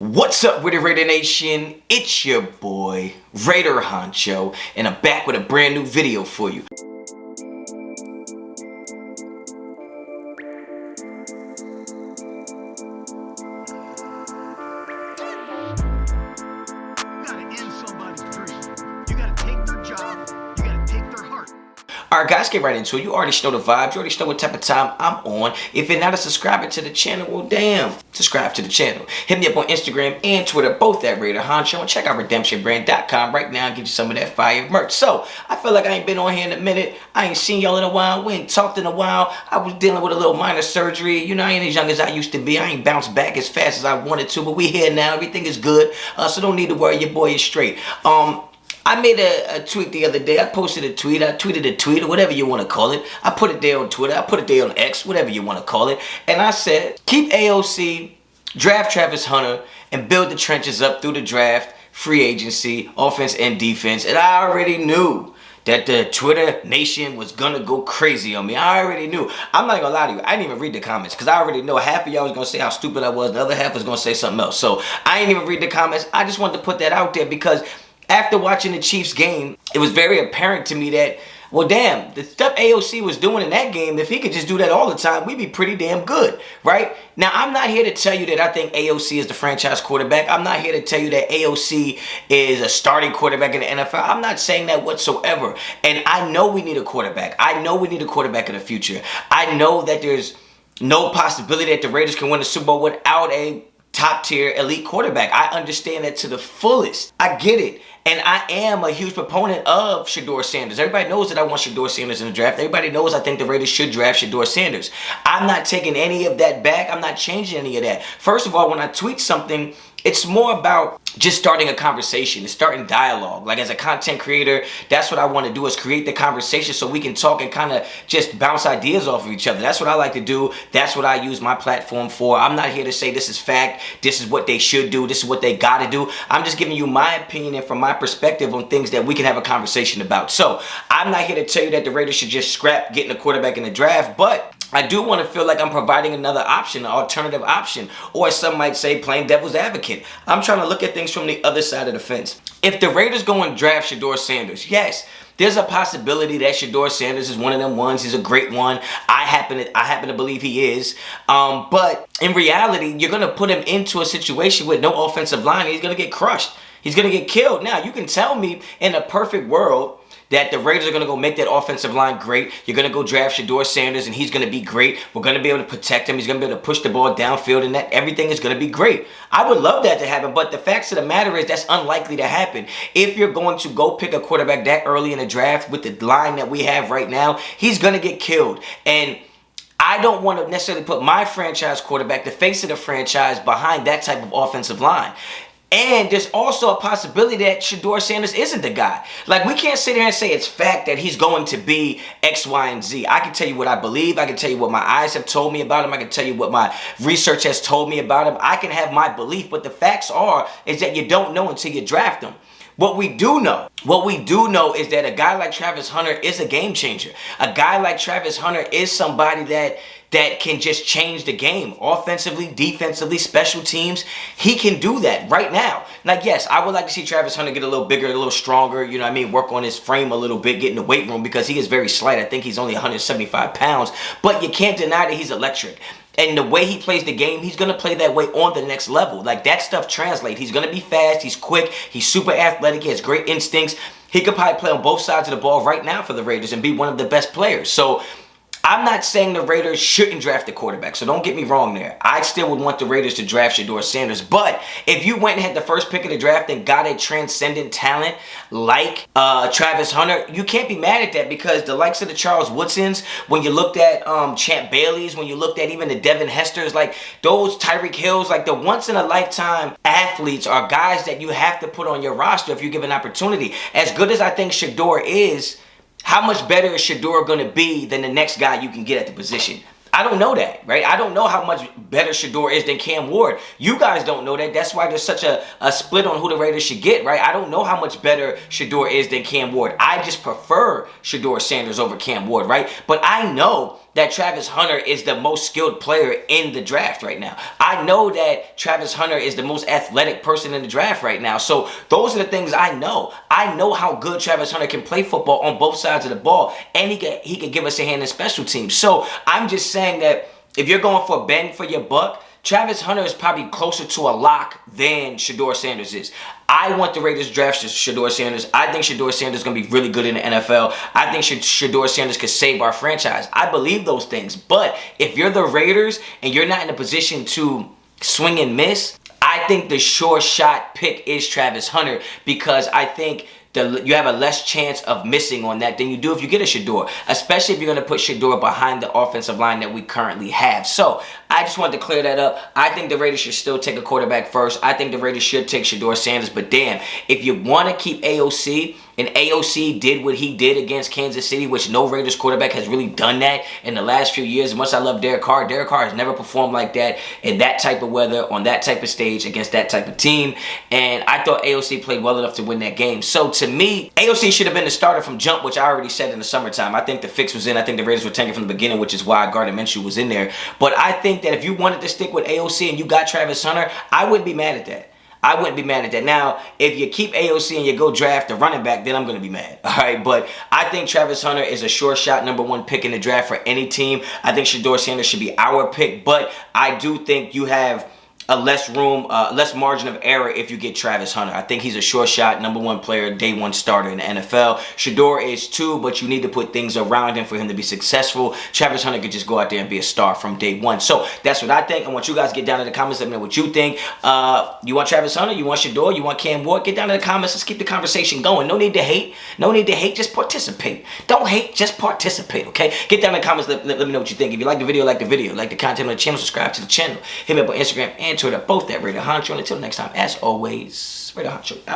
What's up, Raider Nation? It's your boy, Raider Honcho, and I'm back with a brand new video for you. Alright guys, get right into it. You already know the vibes, you already know what type of time I'm on. If you're not a subscriber to the channel, well damn, subscribe to the channel. Hit me up on Instagram and Twitter, both at Raider Honcho, and check out redemptionbrand.com right now and get you some of that fire merch. So, I feel like I ain't been on here in a minute. I ain't seen y'all in a while. We ain't talked in a while. I was dealing with a little minor surgery. You know, I ain't as young as I used to be. I ain't bounced back as fast as I wanted to, but we here now. Everything is good. So don't need to worry, your boy is straight. I made a tweet the other day. I posted a tweet. I tweeted a tweet, or whatever you want to call it. I put it there on Twitter. I put it there on X, whatever you want to call it. And I said, keep AOC, draft Travis Hunter, and build the trenches up through the draft, free agency, offense and defense. And I already knew that the Twitter nation was gonna go crazy on me. I already knew. I'm not gonna lie to you. I didn't even read the comments because I already know half of y'all was gonna say how stupid I was. The other half was gonna say something else. So I didn't even read the comments. I just wanted to put that out there because after watching the Chiefs game, it was very apparent to me that, well, damn, the stuff AOC was doing in that game, if he could just do that all the time, we'd be pretty damn good, right? Now, I'm not here to tell you that I think AOC is the franchise quarterback. I'm not here to tell you that AOC is a starting quarterback in the NFL. I'm not saying that whatsoever. And I know we need a quarterback. I know we need a quarterback in the future. I know that there's no possibility that the Raiders can win the Super Bowl without a top-tier elite quarterback. I understand that to the fullest. I get it. And I am a huge proponent of Shedeur Sanders. Everybody knows that I want Shedeur Sanders in the draft. Everybody knows I think the Raiders should draft Shedeur Sanders. I'm not taking any of that back. I'm not changing any of that. First of all, when I tweet something, it's more about just starting a conversation, it's starting dialogue. Like as a content creator, that's what I want to do, is create the conversation so we can talk and kind of just bounce ideas off of each other. That's what I like to do. That's what I use my platform for. I'm not here to say this is fact, this is what they should do, this is what they got to do. I'm just giving you my opinion and from my perspective on things that we can have a conversation about. So I'm not here to tell you that the Raiders should just scrap getting a quarterback in the draft, but I do want to feel like I'm providing another option, an alternative option, or as some might say, playing devil's advocate. I'm trying to look at things from the other side of the fence. If the Raiders go and draft Shedeur Sanders, yes, there's a possibility that Shedeur Sanders is one of them ones. He's a great one. I happen to believe he is. But in reality, you're going to put him into a situation with no offensive line. He's going to get crushed. He's going to get killed. Now, you can tell me in a perfect world that the Raiders are going to go make that offensive line great. You're going to go draft Shedeur Sanders, and he's going to be great. We're going to be able to protect him. He's going to be able to push the ball downfield, and that everything is going to be great. I would love that to happen, but the facts of the matter is that's unlikely to happen. If you're going to go pick a quarterback that early in the draft with the line that we have right now, he's going to get killed. And I don't want to necessarily put my franchise quarterback, the face of the franchise, behind that type of offensive line. And there's also a possibility that Shedeur Sanders isn't the guy. Like, we can't sit here and say it's fact that he's going to be X, Y, and Z. I can tell you what I believe. I can tell you what my eyes have told me about him. I can tell you what my research has told me about him. I can have my belief, but the facts is that you don't know until you draft him. What we do know is that a guy like Travis Hunter is a game changer. A guy like Travis Hunter is somebody that can just change the game. Offensively, defensively, special teams. He can do that right now. Like, yes, I would like to see Travis Hunter get a little bigger, a little stronger, you know what I mean, work on his frame a little bit, get in the weight room, because he is very slight. I think he's only 175 pounds. But you can't deny that he's electric. And the way he plays the game, he's going to play that way on the next level. Like, that stuff translates. He's going to be fast. He's quick. He's super athletic. He has great instincts. He could probably play on both sides of the ball right now for the Raiders and be one of the best players. So I'm not saying the Raiders shouldn't draft a quarterback, so don't get me wrong there. I still would want the Raiders to draft Shedeur Sanders. But if you went and had the first pick of the draft and got a transcendent talent like Travis Hunter, you can't be mad at that, because the likes of the Charles Woodsons, when you looked at Champ Bailey's, when you looked at even the Devin Hesters, like those Tyreek Hills, like the once-in-a-lifetime athletes are guys that you have to put on your roster if you give an opportunity. As good as I think Shedeur is, how much better is Shedeur going to be than the next guy you can get at the position? I don't know that, right? I don't know how much better Shedeur is than Cam Ward. You guys don't know that. That's why there's such a split on who the Raiders should get, right? I don't know how much better Shedeur is than Cam Ward. I just prefer Shedeur Sanders over Cam Ward, right? But I know that Travis Hunter is the most skilled player in the draft right now. I know that Travis Hunter is the most athletic person in the draft right now. So those are the things I know. I know how good Travis Hunter can play football on both sides of the ball, and he can give us a hand in special teams. So I'm just saying that if you're going for bang for your buck, Travis Hunter is probably closer to a lock than Shedeur Sanders is. I want the Raiders to draft Shedeur Sanders. I think Shedeur Sanders is going to be really good in the NFL. I think Shedeur Sanders could save our franchise. I believe those things. But if you're the Raiders and you're not in a position to swing and miss, I think the sure shot pick is Travis Hunter, because I think you have a less chance of missing on that than you do if you get a Shedeur, especially if you're going to put Shedeur behind the offensive line that we currently have. So I just wanted to clear that up. I think the Raiders should still take a quarterback first. I think the Raiders should take Shedeur Sanders. But damn, if you want to keep AOC, and AOC did what he did against Kansas City, which no Raiders quarterback has really done that in the last few years. As much as I love Derek Carr has never performed like that in that type of weather, on that type of stage, against that type of team. And I thought AOC played well enough to win that game. So to me, AOC should have been the starter from jump, which I already said in the summertime. I think the fix was in. I think the Raiders were tanking from the beginning, which is why Gardner Minshew was in there. But I think that if you wanted to stick with AOC and you got Travis Hunter, I wouldn't be mad at that. I wouldn't be mad at that. Now, if you keep AOC and you go draft a running back, then I'm going to be mad. All right, but I think Travis Hunter is a sure shot #1 pick in the draft for any team. I think Shedeur Sanders should be our pick, but I do think you have a less margin of error if you get Travis Hunter. I think he's a sure shot, #1 player, day 1 starter in the NFL. Shedeur is too, but you need to put things around him for him to be successful. Travis Hunter could just go out there and be a star from day 1. So that's what I think. I want you guys to get down in the comments. Let me know what you think. You want Travis Hunter? You want Shedeur? You want Cam Ward? Get down in the comments. Let's keep the conversation going. No need to hate. No need to hate. Just participate. Don't hate. Just participate, okay? Get down in the comments. Let me know what you think. If you like the video, like the content on the channel, subscribe to the channel. Hit me up on Instagram and Twitter, both at Raider Honcho. And until next time, as always, Raider Honcho out.